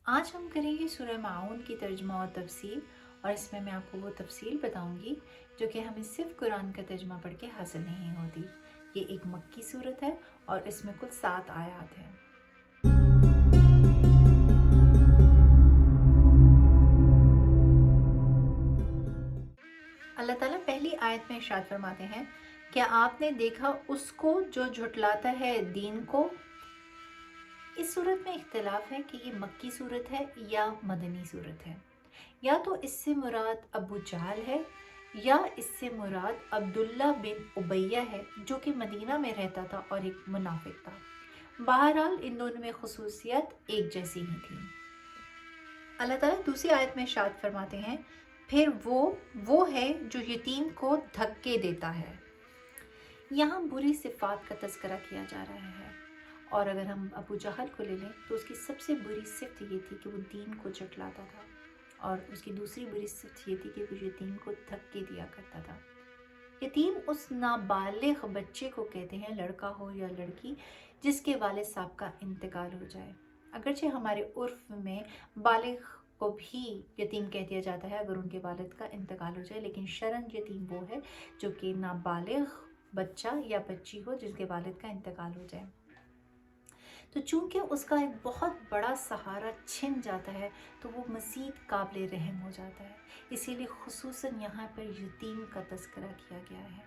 آج ہم کریں گے سورہ معاون کی ترجمہ اور تفسیر، اور اس میں آپ کو وہ تفصیل بتاؤں گی جو کہ ہمیں صرف قرآن کا ترجمہ پڑھ کے حاصل نہیں ہوتی۔ یہ ایک مکی صورت ہے اور اس میں کل 7 آیات ہیں۔ اللہ تعالیٰ پہلی آیت میں ارشاد فرماتے ہیں، کیا آپ نے دیکھا اس کو جو جھٹلاتا ہے دین کو؟ اس صورت میں اختلاف ہے کہ یہ مکی صورت ہے یا مدنی صورت ہے، یا تو اس سے مراد ابو جہل ہے یا اس سے مراد عبداللہ بن ابیہ ہے جو کہ مدینہ میں رہتا تھا اور ایک منافق تھا۔ بہرحال ان دونوں میں خصوصیت ایک جیسی ہی تھی۔ اللہ تعالیٰ دوسری آیت میں ارشاد فرماتے ہیں، پھر وہ ہے جو یتیم کو دھکے دیتا ہے۔ یہاں بری صفات کا تذکرہ کیا جا رہا ہے، اور اگر ہم ابو جہل کو لے لیں تو اس کی سب سے بری صفت یہ تھی کہ وہ دین کو جھٹلاتا تھا، اور اس کی دوسری بری صفت یہ تھی کہ وہ یتیم کو دھکے دیا کرتا تھا۔ یتیم اس نابالغ بچے کو کہتے ہیں، لڑکا ہو یا لڑکی، جس کے والد صاحب کا انتقال ہو جائے۔ اگرچہ ہمارے عرف میں بالغ کو بھی یتیم کہہ دیا جاتا ہے اگر ان کے والد کا انتقال ہو جائے، لیکن شرعاً یتیم وہ ہے جو کہ نابالغ بچہ یا بچی ہو جس کے والد کا انتقال ہو جائے۔ تو چونکہ اس کا ایک بہت بڑا سہارا چھن جاتا ہے تو وہ مزید قابل رحم ہو جاتا ہے، اسی لیے خصوصاً یہاں پر یتیم کا تذکرہ کیا گیا ہے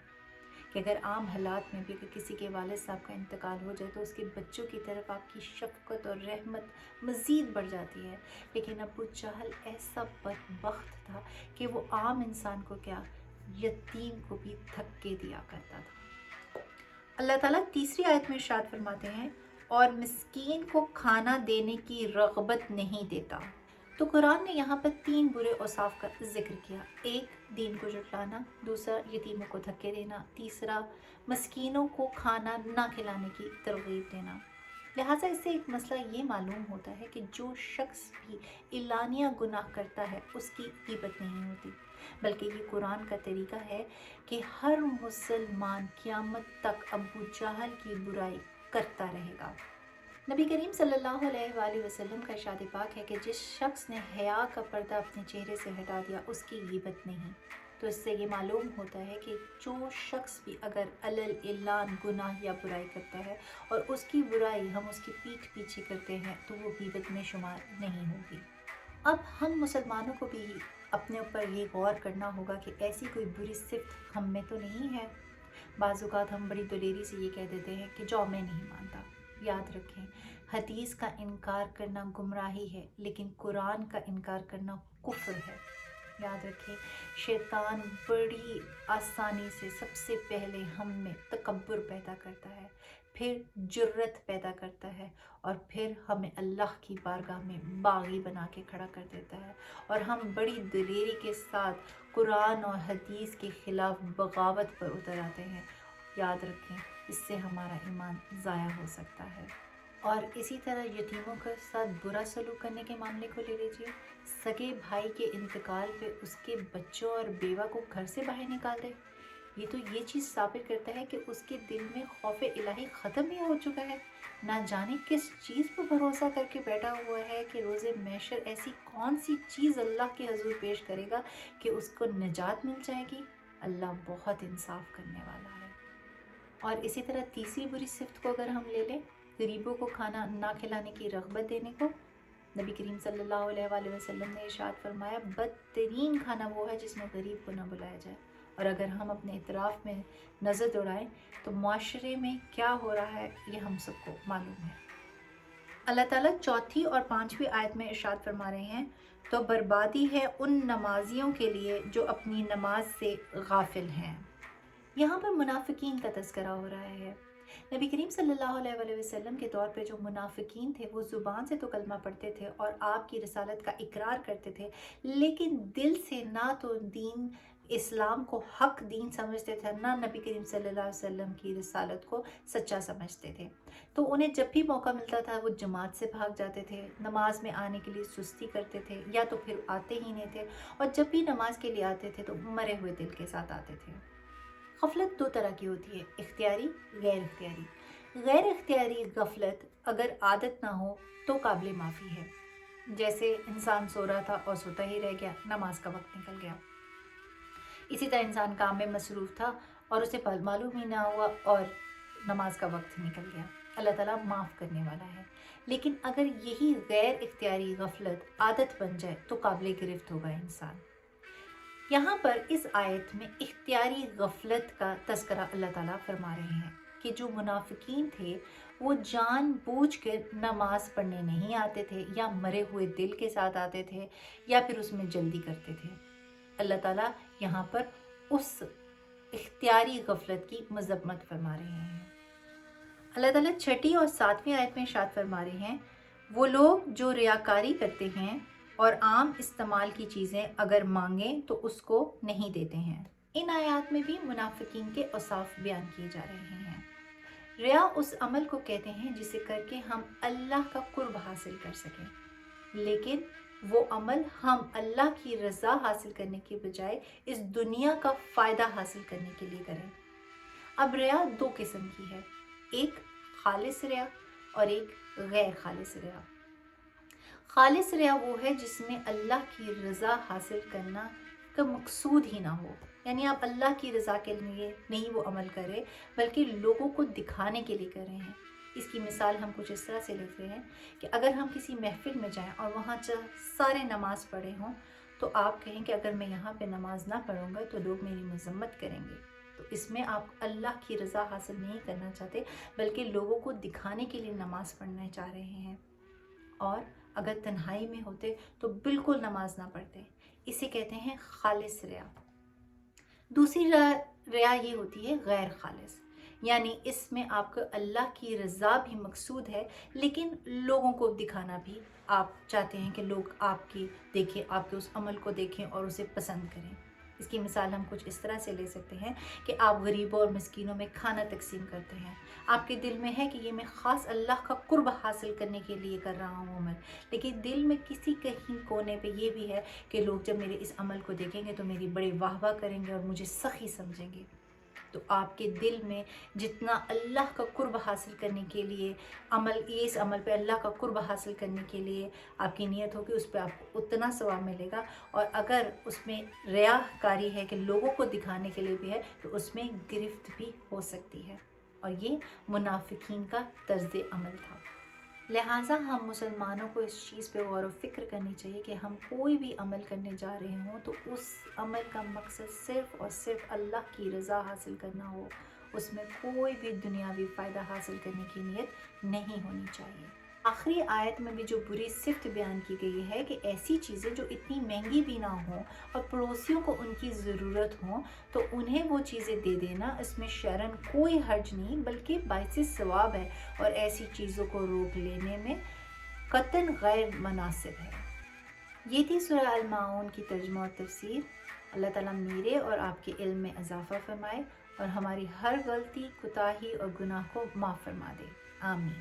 کہ اگر عام حالات میں بھی اگر کسی کے والد صاحب کا انتقال ہو جائے تو اس کے بچوں کی طرف آپ کی شفقت اور رحمت مزید بڑھ جاتی ہے، لیکن ابو جہل ایسا بدبخت تھا کہ وہ عام انسان کو کیا، یتیم کو بھی دھکے دیا کرتا تھا۔ اللہ تعالیٰ تیسری آیت میں ارشاد فرماتے ہیں، اور مسکین کو کھانا دینے کی رغبت نہیں دیتا۔ تو قرآن نے یہاں پر 3 برے اوصاف کا ذکر کیا، ایک دین کو جھٹلانا، دوسرا یتیموں کو دھکے دینا، تیسرا مسکینوں کو کھانا نہ کھلانے کی ترغیب دینا۔ لہٰذا اس سے ایک مسئلہ یہ معلوم ہوتا ہے کہ جو شخص بھی اعلانیہ گناہ کرتا ہے اس کی غیبت نہیں ہوتی، بلکہ یہ قرآن کا طریقہ ہے کہ ہر مسلمان قیامت تک ابو جہل کی برائی کرتا رہے گا۔ نبی کریم صلی اللہ علیہ وآلہ وسلم کا ارشاد پاک ہے کہ جس شخص نے حیا کا پردہ اپنے چہرے سے ہٹا دیا اس کی غیبت نہیں۔ تو اس سے یہ معلوم ہوتا ہے کہ جو شخص بھی اگر علل اعلان گناہ یا برائی کرتا ہے اور اس کی برائی ہم اس کی پیٹھ پیچھے کرتے ہیں تو وہ غیبت میں شمار نہیں ہوگی۔ اب ہم مسلمانوں کو بھی اپنے اوپر یہ غور کرنا ہوگا کہ ایسی کوئی بری صفت ہم میں تو نہیں ہے۔ بعض اوقات ہم بڑی دلیری سے یہ کہہ دیتے ہیں کہ جو میں نہیں مانتا۔ یاد رکھیں، حدیث کا انکار کرنا گمراہی ہے، لیکن قرآن کا انکار کرنا کفر ہے۔ یاد رکھیں، شیطان بڑی آسانی سے سب سے پہلے ہم میں تکبر پیدا کرتا ہے، پھر جرت پیدا کرتا ہے، اور پھر ہمیں اللہ کی بارگاہ میں باغی بنا کے کھڑا کر دیتا ہے، اور ہم بڑی دلیری کے ساتھ قرآن اور حدیث کے خلاف بغاوت پر اتر آتے ہیں۔ یاد رکھیں، اس سے ہمارا ایمان ضائع ہو سکتا ہے۔ اور اسی طرح یتیموں کے ساتھ برا سلوک کرنے کے معاملے کو لے لیجیے، سگے بھائی کے انتقال پہ اس کے بچوں اور بیوہ کو گھر سے باہر نکال دے، یہ تو یہ چیز ثابت کرتا ہے کہ اس کے دل میں خوف الہی ختم ہی ہو چکا ہے، نہ جانے کس چیز پر بھروسہ کر کے بیٹھا ہوا ہے کہ روز محشر ایسی کون سی چیز اللہ کے حضور پیش کرے گا کہ اس کو نجات مل جائے گی۔ اللہ بہت انصاف کرنے والا ہے۔ اور اسی طرح تیسری بری صفت کو اگر ہم لے لیں، غریبوں کو کھانا نہ کھلانے کی رغبت دینے کو، نبی کریم صلی اللہ علیہ وآلہ وسلم نے ارشاد فرمایا، بدترین کھانا وہ ہے جس میں غریب کو نہ بلایا جائے۔ اور اگر ہم اپنے اطراف میں نظر دوڑائیں تو معاشرے میں کیا ہو رہا ہے یہ ہم سب کو معلوم ہے۔ اللہ تعالیٰ چوتھی اور 5ویں آیت میں ارشاد فرما رہے ہیں، تو بربادی ہے ان نمازیوں کے لیے جو اپنی نماز سے غافل ہیں۔ یہاں پر منافقین کا تذکرہ ہو رہا ہے۔ نبی کریم صلی اللہ علیہ وآلہ وسلم کے دور پہ جو منافقین تھے وہ زبان سے تو کلمہ پڑھتے تھے اور آپ کی رسالت کا اقرار کرتے تھے، لیکن دل سے نہ تو دین اسلام کو حق دین سمجھتے تھے، نہ نبی کریم صلی اللہ علیہ وسلم کی رسالت کو سچا سمجھتے تھے۔ تو انہیں جب بھی موقع ملتا تھا وہ جماعت سے بھاگ جاتے تھے، نماز میں آنے کے لیے سستی کرتے تھے، یا تو پھر آتے ہی نہیں تھے، اور جب بھی نماز کے لیے آتے تھے تو مرے ہوئے دل کے ساتھ آتے تھے۔ غفلت 2 طرح کی ہوتی ہے، اختیاری، غیر اختیاری۔ غیر اختیاری غفلت اگر عادت نہ ہو تو قابل معافی ہے، جیسے انسان سو رہا تھا اور سوتا ہی رہ گیا، نماز کا وقت نکل گیا۔ اسی طرح انسان کام میں مصروف تھا اور اسے معلوم ہی نہ ہوا اور نماز کا وقت نکل گیا۔ اللہ تعالیٰ معاف کرنے والا ہے، لیکن اگر یہی غیر اختیاری غفلت عادت بن جائے تو قابل گرفت ہوگا انسان۔ یہاں پر اس آیت میں اختیاری غفلت کا تذکرہ اللہ تعالیٰ فرما رہے ہیں کہ جو منافقین تھے وہ جان بوجھ کر نماز پڑھنے نہیں آتے تھے، یا مرے ہوئے دل کے ساتھ آتے تھے، یا پھر اس میں جلدی کرتے تھے۔ اللہ تعالیٰ یہاں پر اس اختیاری غفلت کی مذمت فرما رہے ہیں۔ اللہ تعالیٰ 6 اور 7 آیت میں ارشاد فرما رہے ہیں، وہ لوگ جو ریاکاری کرتے ہیں اور عام استعمال کی چیزیں اگر مانگیں تو اس کو نہیں دیتے ہیں۔ ان آیات میں بھی منافقین کے اوصاف بیان کیے جا رہے ہیں۔ ریا اس عمل کو کہتے ہیں جسے کر کے ہم اللہ کا قرب حاصل کر سکیں، لیکن وہ عمل ہم اللہ کی رضا حاصل کرنے کے بجائے اس دنیا کا فائدہ حاصل کرنے کے لیے کریں۔ اب ریا 2 قسم کی ہے، ایک خالص ریا اور ایک غیر خالص ریا۔ خالص ریا وہ ہے جس میں اللہ کی رضا حاصل کرنا کا مقصود ہی نہ ہو، یعنی آپ اللہ کی رضا کے لیے نہیں وہ عمل کرے بلکہ لوگوں کو دکھانے کے لیے کر رہے ہیں۔ اس کی مثال ہم کچھ اس طرح سے لیتے ہیں کہ اگر ہم کسی محفل میں جائیں اور وہاں سارے نماز پڑھے ہوں تو آپ کہیں کہ اگر میں یہاں پہ نماز نہ پڑھوں گا تو لوگ میری مذمت کریں گے، تو اس میں آپ اللہ کی رضا حاصل نہیں کرنا چاہتے بلکہ لوگوں کو دکھانے کے لیے نماز پڑھنا چاہ رہے ہیں، اور اگر تنہائی میں ہوتے تو بالکل نماز نہ پڑھتے۔ اسے کہتے ہیں خالص ریا۔ دوسری ریا یہ ہوتی ہے غیر خالص، یعنی اس میں آپ کو اللہ کی رضا بھی مقصود ہے لیکن لوگوں کو دکھانا بھی آپ چاہتے ہیں کہ لوگ آپ کی دیکھیں، آپ کے اس عمل کو دیکھیں اور اسے پسند کریں۔ اس کی مثال ہم کچھ اس طرح سے لے سکتے ہیں کہ آپ غریبوں اور مسکینوں میں کھانا تقسیم کرتے ہیں، آپ کے دل میں ہے کہ یہ میں خاص اللہ کا قرب حاصل کرنے کے لیے کر رہا ہوں عمل، لیکن دل میں کسی کہیں کونے پہ یہ بھی ہے کہ لوگ جب میرے اس عمل کو دیکھیں گے تو میری بڑے واہ واہ کریں گے اور مجھے سخی سمجھیں گے۔ تو آپ کے دل میں جتنا اللہ کا قرب حاصل کرنے کے لیے اس عمل پہ اللہ کا قرب حاصل کرنے کے لیے آپ کی نیت ہوگی، اس پہ آپ کو اتنا ثواب ملے گا، اور اگر اس میں ریا کاری ہے کہ لوگوں کو دکھانے کے لیے بھی ہے تو اس میں گرفت بھی ہو سکتی ہے، اور یہ منافقین کا طرز عمل تھا۔ لہٰذا ہم مسلمانوں کو اس چیز پہ غور و فکر کرنی چاہیے کہ ہم کوئی بھی عمل کرنے جا رہے ہوں تو اس عمل کا مقصد صرف اور صرف اللہ کی رضا حاصل کرنا ہو، اس میں کوئی بھی دنیاوی فائدہ حاصل کرنے کی نیت نہیں ہونی چاہیے۔ آخری آیت میں بھی جو بری صفت بیان کی گئی ہے کہ ایسی چیزیں جو اتنی مہنگی بھی نہ ہوں اور پڑوسیوں کو ان کی ضرورت ہوں تو انہیں وہ چیزیں دے دینا، اس میں شرعاً کوئی حرج نہیں بلکہ باعث ثواب ہے، اور ایسی چیزوں کو روک لینے میں قطعاً غیر مناسب ہے۔ یہ تھی سورہ الماعون کی ترجمہ اور تفسیر۔ اللہ تعالیٰ میرے اور آپ کے علم میں اضافہ فرمائے اور ہماری ہر غلطی، کوتاہی اور گناہ کو معاف فرما دے، آمین۔